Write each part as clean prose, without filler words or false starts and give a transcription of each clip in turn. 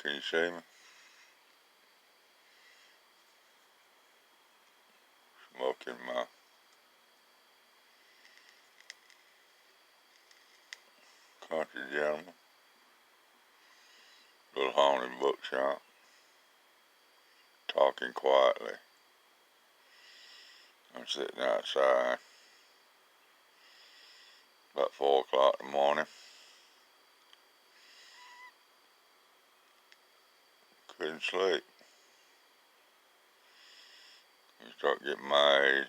Can you see me? Smoking my country gentleman. Little haunted bookshop. Talking quietly. I'm sitting outside. About 4 o'clock in the morning. Couldn't sleep. You start getting my age.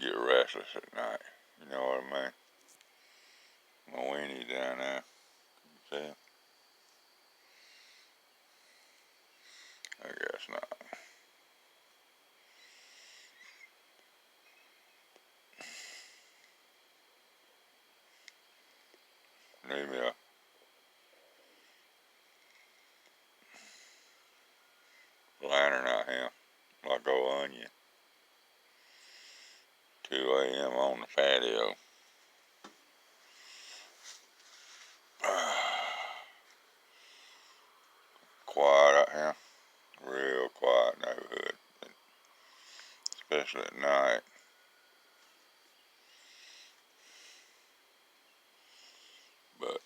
Get restless at night. You know what I mean? My weenie down there. See him? I guess not. Need me a lantern out here. Like old onion. 2 a.m. on the patio. Quiet out here. Real quiet neighborhood. Especially at night. But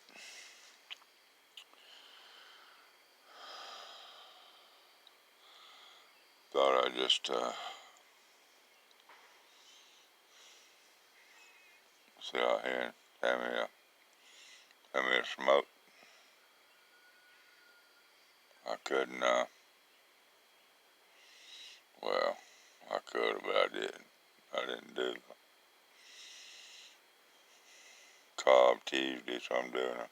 thought I'd just sit out here and have me a smoke. I couldn't, well, I could, but I didn't. I didn't do it. Cobb Tuesday, so I'm doing a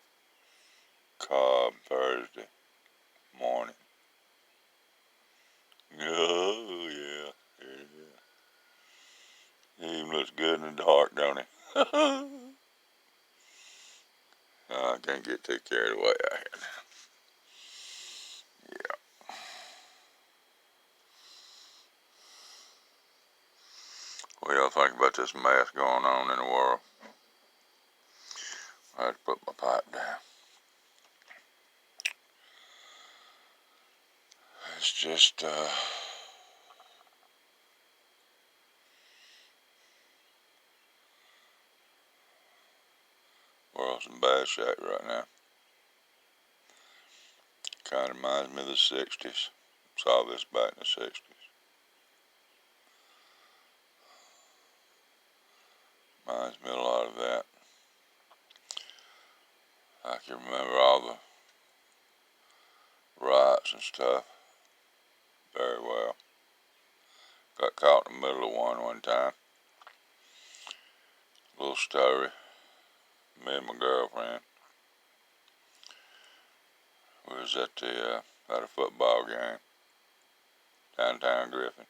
Cobb Thursday morning. Oh, yeah. He even looks good in the dark, don't he? I can't get too carried away out here now. Yeah. What y'all think about this mess going on in the world? I had to put my pipe down. It's just, world's in bad shape right now. Kind of reminds me of the 60s. Saw this back in the 60s. Reminds me a lot of that. I can remember all the riots and stuff very well. Got caught in the middle of one time. Little story. Me and my girlfriend. We was at a football game. Downtown Griffin.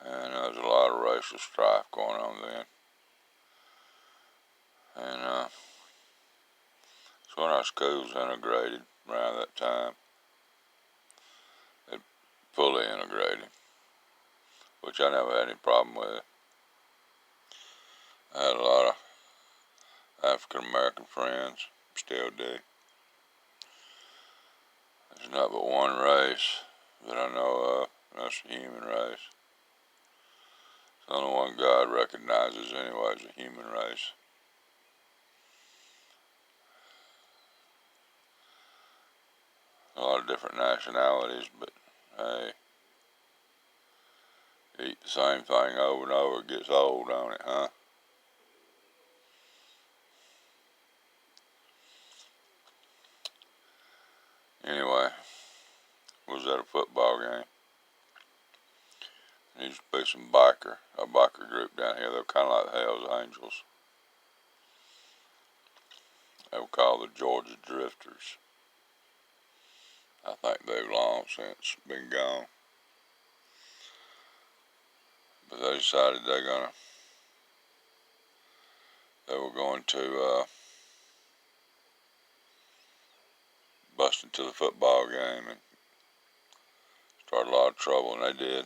And there was a lot of racial strife going on then. And so when our schools integrated around that time, it fully integrated, which I never had any problem with. I had a lot of African American friends, still do. There's not but one race that I know of, and that's the human race. It's the only one God recognizes anyway as a human race. A lot of different nationalities, but hey, eat the same thing over and over, it gets old, don't it, huh? Anyway, was at a football game. There used to be a biker group down here. They were kind of like Hell's Angels. They were called the Georgia Drifters. I think they've long since been gone. But they decided they were going to bust into the football game and start a lot of trouble, and they did.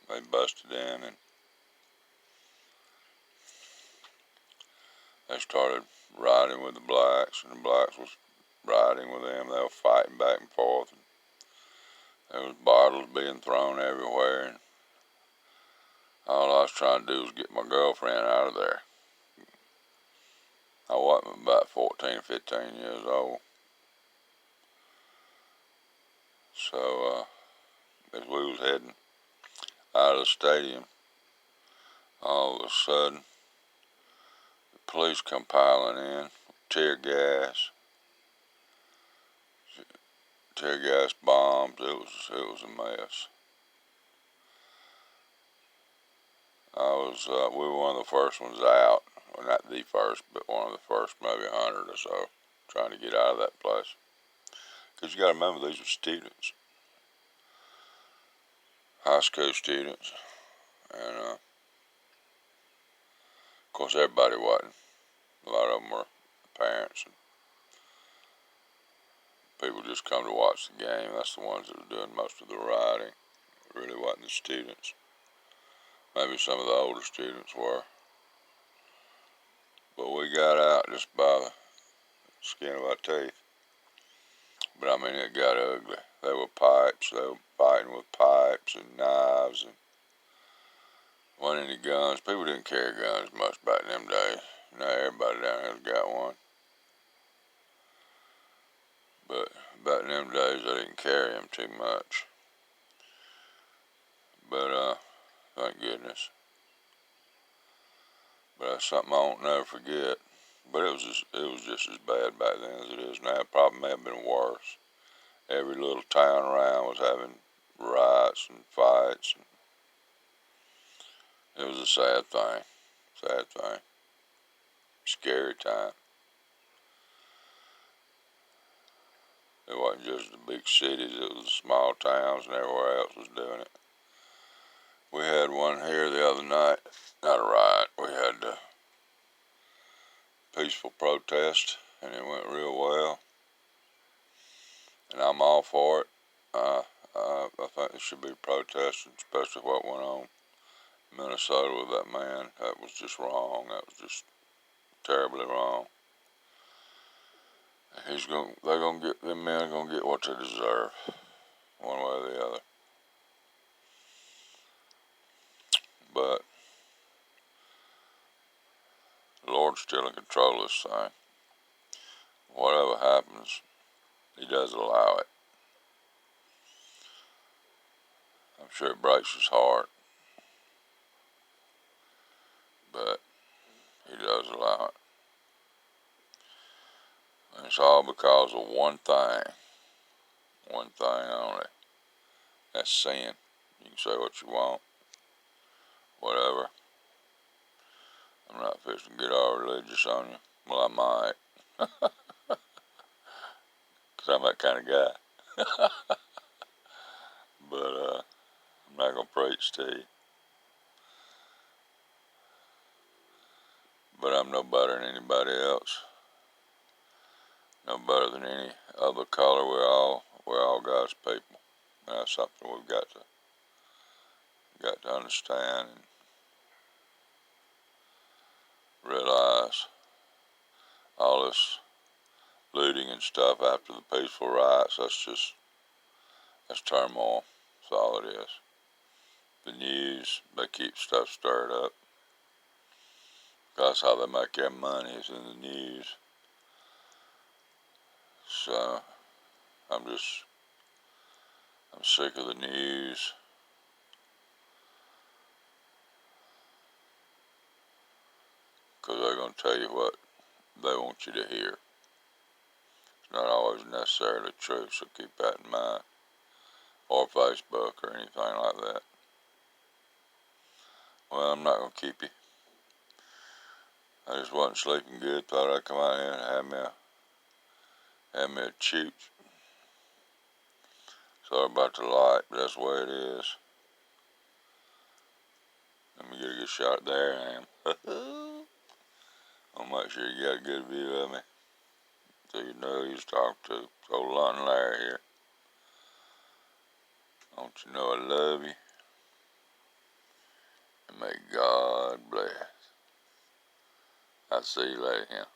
They busted in, and they started riding with the blacks, and the blacks was riding with them. They were fighting back and forth, and there was bottles being thrown everywhere, and all I was trying to do was get my girlfriend out of there. I wasn't about 14 or 15 years old. So, as we was heading out of the stadium, all of a sudden, the police come piling in, tear gas bombs. It was a mess. We were one of the first ones out. Well, not the first, but one of the first, maybe 100 or so, trying to get out of that place. Because you got to remember, these were students, high school students, and of course everybody wasn't. A lot of them were parents, and people just come to watch the game. That's the ones that were doing most of the riding. It really wasn't the students. Maybe some of the older students were. But we got out just by the skin of our teeth. But I mean, it got ugly. There were pipes. They were fighting with pipes and knives, and wasn't any guns. People didn't carry guns much back in them days. Now everybody down there's got one. But back in them days, they didn't carry them too much. But thank goodness. But that's something I won't never forget. But it was just as bad back then as it is now. It probably may have been worse. Every little town around was having riots and fights. And it was a sad thing. Sad thing. Scary time. It wasn't just the big cities, it was the small towns and everywhere else was doing it. We had one here the other night. Not a riot. We had a peaceful protest, and it went real well. And I'm all for it. I think there should be protesting, especially what went on in Minnesota with that man. That was just wrong. That was just terribly wrong. Them men are gonna get what they deserve, one way or the other. But the Lord's still in control of this thing. Whatever happens, He does allow it. I'm sure it breaks His heart, but He does allow it. And it's all because of one thing only. That's sin. You can say what you want, whatever. I'm not fixing to get all religious on you. Well, I might, because I'm that kind of guy. But I'm not going to preach to you. But I'm no better than anybody else. No better than any other color. We're all God's people. And that's something we've got to understand and realize. All this looting and stuff after the peaceful riots, that's turmoil. That's all it is. The news, they keep stuff stirred up. That's how they make their money, is in the news. So, I'm sick of the news. Because they're going to tell you what they want you to hear. It's not always necessarily true, so keep that in mind. Or Facebook or anything like that. Well, I'm not going to keep you. I just wasn't sleeping good. Thought I'd come out here and have me a chooch. Sorry about the light, but that's the way it is. Let me get a good shot there. I am. I'll make sure you got a good view of me, so you know who you're talking to. It's old Lon and Larry here. Don't you know I love you? And may God bless. I'll see you later, yeah.